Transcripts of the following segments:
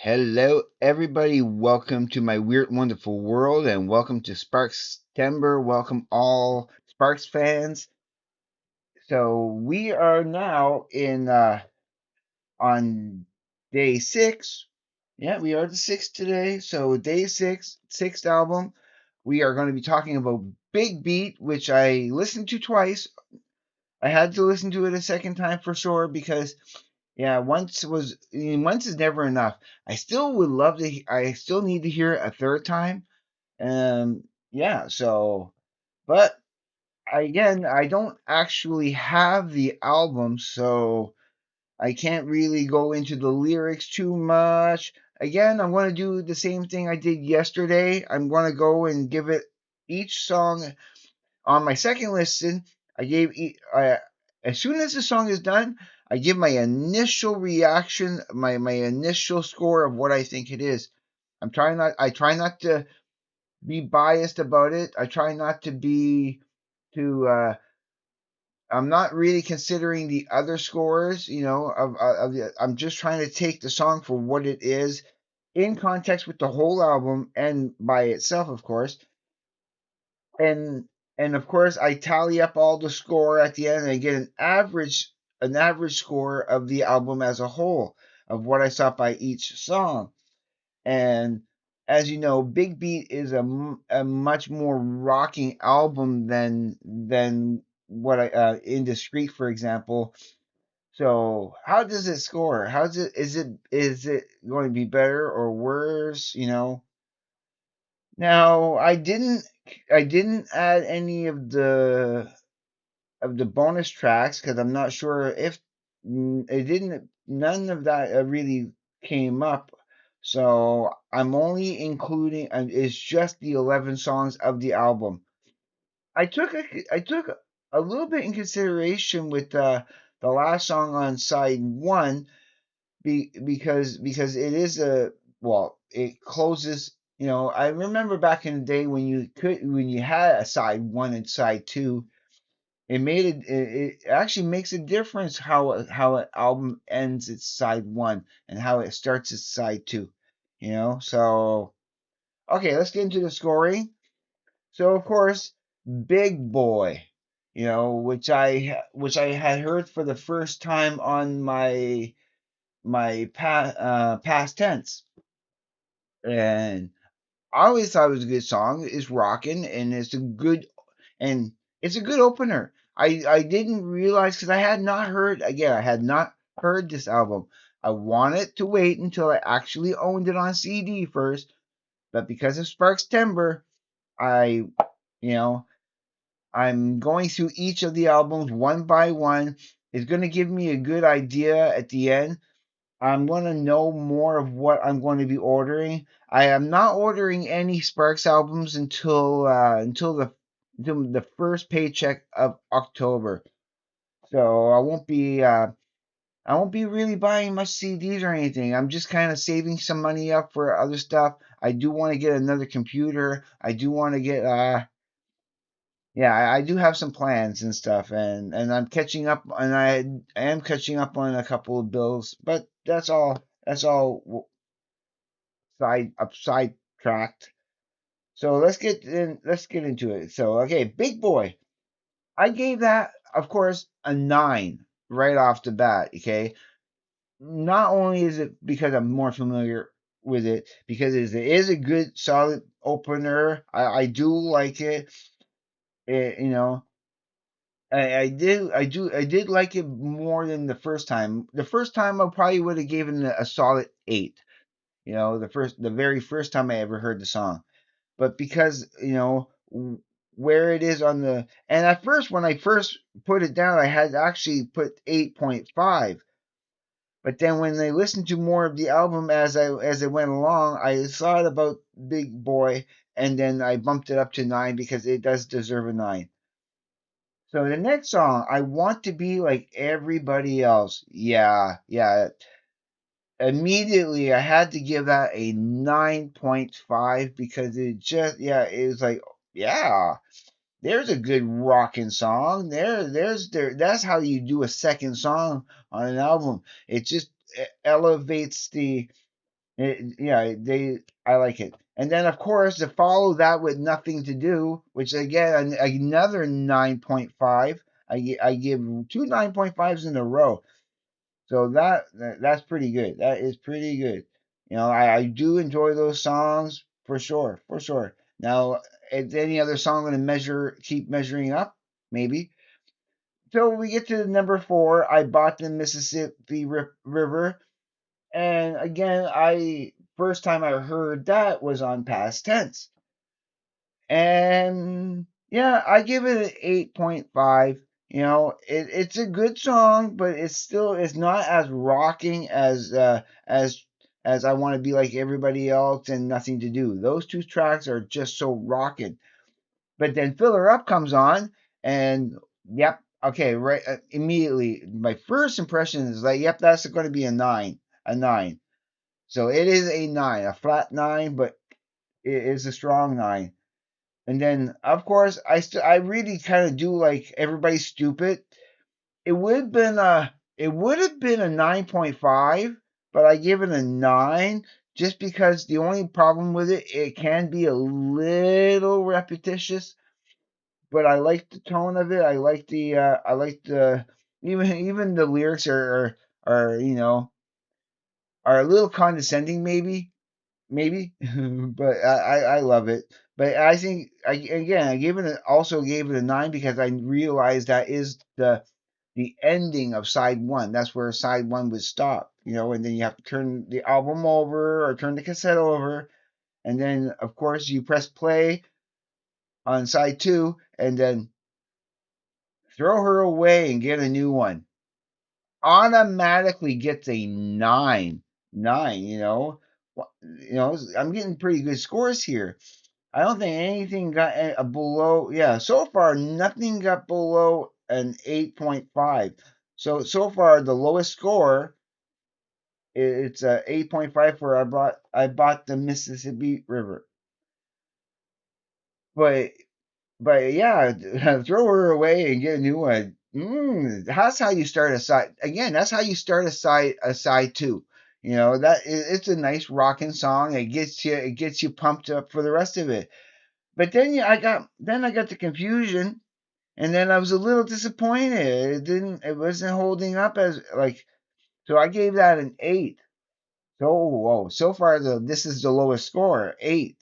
Hello, everybody. Welcome to my weird, wonderful world, and welcome to Sparkstember. Welcome, all Sparks fans. So we are now in on day six. Yeah, we are the sixth today. So day six, sixth album. We are going to be talking about Big Beat, which I listened to twice. I had to listen to it a second time for sure because yeah, once is never enough. I still would love to. I still need to hear it a third time. Yeah. So, but again, I don't actually have the album, so I can't really go into the lyrics too much. Again, I'm going to do the same thing I did yesterday. I'm going to go and give it each song on my second listen. I gave as soon as the song is done, I give my initial reaction, my initial score of what I think it is. I try not to be biased about it. I try not to be to I'm not really considering the other scores, I'm just trying to take the song for what it is in context with the whole album and by itself, of course. And and of course I tally up all the score at the end and I get an average score of the album as a whole of what I thought by each song. And as you know, Big Beat is a much more rocking album than what Indiscreet, for example. So how does it score? How's it? Is it going to be better or worse? Now I didn't add any of the bonus tracks because I'm not sure if it didn't. None of that really came up. So I'm only including. It's just the 11 songs of the album. I took a little bit in consideration with the last song on side one because it is it closes. I remember back in the day when you had a side one and side two. It actually makes a difference how an album ends its side one and how it starts its side two. So okay, let's get into the scoring. So of course, Big Boy, which I had heard for the first time on my past tense, and I always thought it was a good song. It's rocking, and it's a good opener. I didn't realize because I had not heard this album. I wanted to wait until I actually owned it on CD first, but because of Sparkstember, I you know I'm going through each of the albums one by one. It's going to give me a good idea at the end. I'm going to know more of what I'm going to be ordering. I am not ordering any Sparks albums until the first paycheck of October. So I won't be really buying much CDs or anything. I'm just kind of saving some money up for other stuff. I do want to get another computer. I do want to get yeah, I do have some plans and stuff, and I'm catching up, and I am catching up on a couple of bills, but that's all. That's all sidetracked. So let's get into it. So okay, Big Boy. I gave that, of course, a 9 right off the bat. Okay, not only is it because I'm more familiar with it, because it is a good solid opener. I do like it. You know, I did like it more than the first time. The first time I probably would have given it a solid 8. The very first time I ever heard the song. But because where it is on the and at first when I first put it down, I had actually put 8.5. But then when I listened to more of the album as I went along, I thought about Big Boy, and then I bumped it up to 9 because it does deserve a 9. So the next song, I Want to Be Like Everybody Else. Yeah, yeah. Immediately I had to give that a 9.5 because it was like, yeah, there's a good rocking song. That's how you do a second song on an album. It just elevates Yeah, I like it. And then of course to follow that with Nothing to Do, which again another 9.5. I give two 9.5s in a row. So that's pretty good. That is pretty good. I do enjoy those songs for sure, for sure. Now, is any other song going to keep measuring up? Maybe. So we get to number four. I bought the Mississippi River, and again, I first time I heard that was on past tense, and yeah, I give it an 8.5. It's a good song, but it's not as rocking as I want to be like everybody else and Nothing to Do. Those two tracks are just so rocking. But then Filler Up comes on, and yep, okay, right, immediately my first impression is like, yep, that's going to be a nine. So it is a nine, a flat nine, but it is a strong nine. And then, of course, I really kind of do like Everybody's Stupid. It would have been a 9.5, but I give it a 9 just because the only problem with it can be a little repetitious, but I like the tone of it. I like the even the lyrics are are a little condescending maybe, but I love it. But I think I also gave it a 9 because I realized that is the ending of side one. That's where side one would stop, and then you have to turn the album over or turn the cassette over, and then of course you press play on side two, and then throw her away and get a new one. Automatically gets a 9. I'm getting pretty good scores here. I don't think anything got a below. Yeah, so far nothing got below an 8.5. So far the lowest score it's a 8.5 for I bought the Mississippi River. But but yeah, throw her away and get a new one. That's how you start a side. Again, that's how you start a side two. It's a nice rocking song. It gets you pumped up for the rest of it. But then I got the confusion, and then I was a little disappointed. It wasn't holding up as like. So I gave that an 8. So whoa, so far this is the lowest score, 8.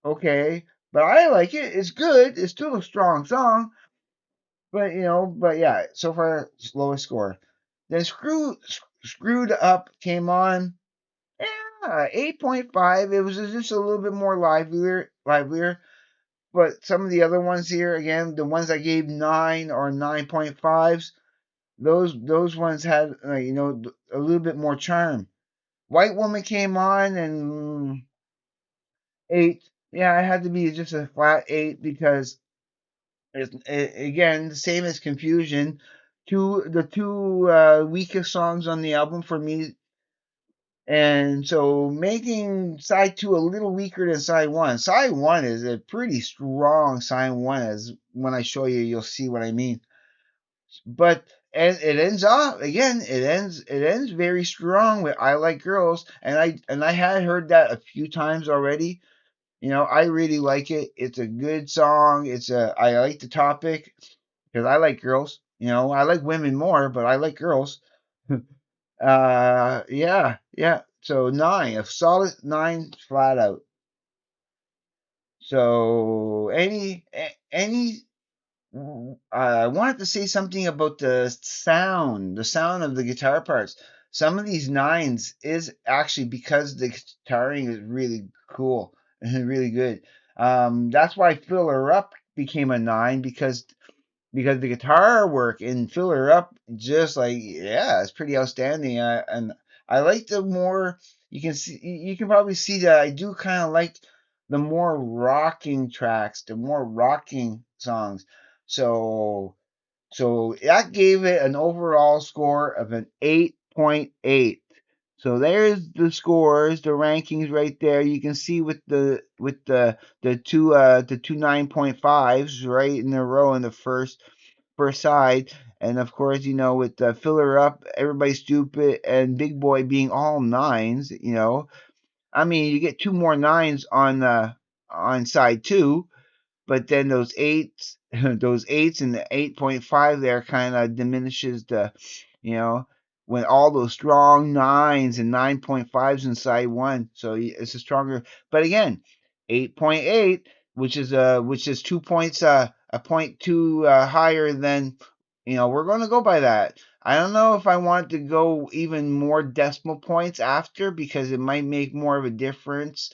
Okay, but I like it. It's good. It's still a strong song. But yeah, so far lowest score. Then screwed up came on. Yeah, 8.5. It was just a little bit more livelier. But some of the other ones here, again, the ones I gave 9 or 9.5s, those ones had a little bit more charm. White Woman came on and 8. Yeah, it had to be just a flat 8 because again, the same as Confusion. The two weakest songs on the album for me, and so making side two a little weaker than side one. Side one is a pretty strong side one, as when I show you, you'll see what I mean. But and it ends off again. It ends very strong with "I Like Girls," and I had heard that a few times already. I really like it. It's a good song. I like the topic because I like girls. I like women more, but I like girls. Yeah, yeah. So 9, a solid 9 flat out. So I wanted to say something about the sound of the guitar parts. Some of these nines is actually because the guitaring is really cool and really good. That's why Filler Up became a 9 because the guitar work in Filler Up just like yeah, it's pretty outstanding. And I like the more you can probably see that I do kind of like the more rocking tracks, the more rocking songs. So so that gave it an overall score of an 8.8. So there's the scores, the rankings right there. You can see with the two 9.5s right in a row in the first. per side. And of course, with Filler Up, Everybody Stupid, and Big Boy being all nines, I mean, you get two more nines on side two, but then those eights, those eights and the 8.5 there kind of diminishes you know, when all those strong nines and 9.5s inside one. So it's a stronger, but again, 8.8, which is 2 points, a point two higher than, we're going to go by that. I don't know if I want to go even more decimal points after because it might make more of a difference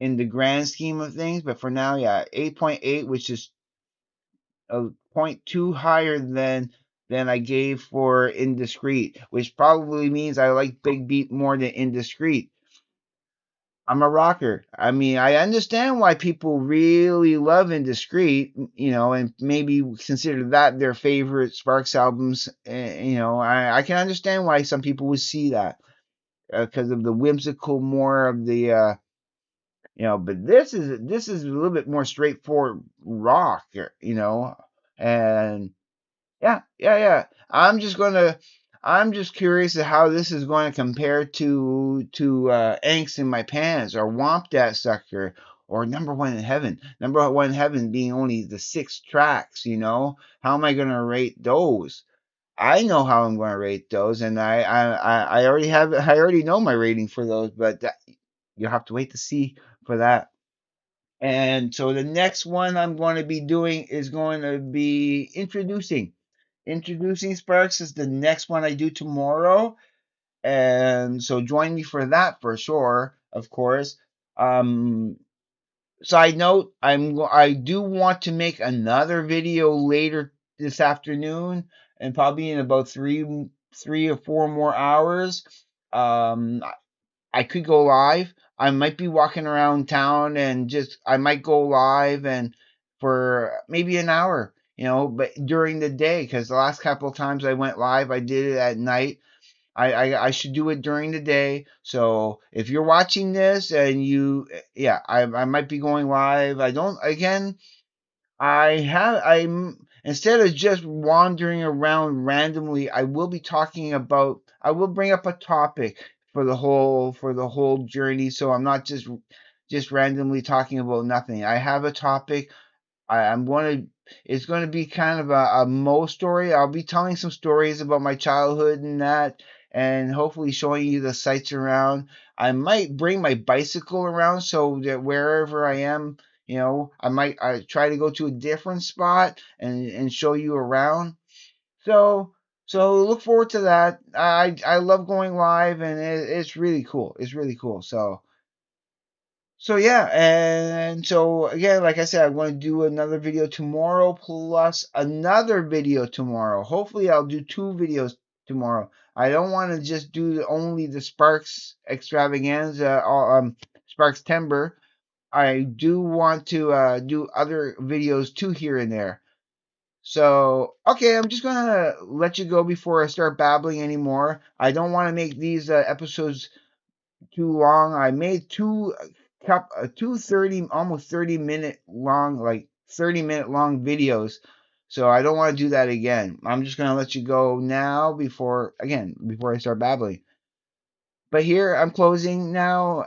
in the grand scheme of things. But for now, yeah, 8.8, which is a point two higher than I gave for indiscreet, which probably means I like Big Beat more than indiscreet. I'm a rocker. I mean, I understand why people really love Indiscreet, and maybe consider that their favorite Sparks albums. I can understand why some people would see that because of the whimsical, more of the but this is a little bit more straightforward rock, and yeah, yeah, yeah. I'm just curious of how this is going to compare to Angst in My Pants or Womp That Sucker or Number One in Heaven. Number One in Heaven being only the six tracks, How am I going to rate those? I know how I'm going to rate those, and I already have I already know my rating for those, but you'll have to wait to see for that. And so the next one I'm going to be doing is going to be introducing Sparks is the next one I do tomorrow. And so join me for that for sure, of course. Um, Side note, I do want to make another video later this afternoon, and probably in about three or four more hours. Um, I could go live. I might be walking around town and just I might go live and for maybe an hour, but during the day because the last couple of times I went live, I did it at night. I should do it during the day. So if you're watching this and yeah, I might be going live. I don't again. I'm instead of just wandering around randomly, I will bring up a topic for the whole journey, so I'm not just randomly talking about nothing. I have a topic. I'm going to it's going to be kind of a Mo story. I'll be telling some stories about my childhood and that, and hopefully showing you the sights around. I might bring my bicycle around so that wherever I am, I try to go to a different spot and show you around. So so look forward to that. I love going live and it's really cool. It's really cool. So yeah, and so again, like I said, I'm going to do another video tomorrow plus another video tomorrow. Hopefully, I'll do two videos tomorrow. I don't want to just do only the Sparks extravaganza, Sparkstember. I do want to do other videos too here and there. So, okay, I'm just gonna let you go before I start babbling anymore. I don't want to make these episodes too long. I made two 30 almost 30-minute long, like 30-minute long videos. So I don't want to do that again. I'm just gonna let you go now before I start babbling. But here I'm closing now.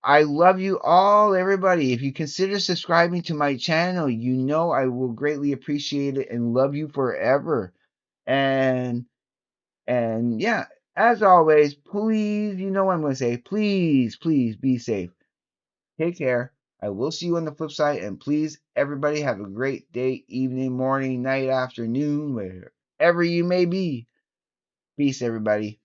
I love you all, everybody. If you consider subscribing to my channel, I will greatly appreciate it and love you forever. And yeah, as always, please, you know what I'm going to say. Please, please be safe. Take care. I will see you on the flip side. And please, everybody, have a great day, evening, morning, night, afternoon, wherever you may be. Peace, everybody.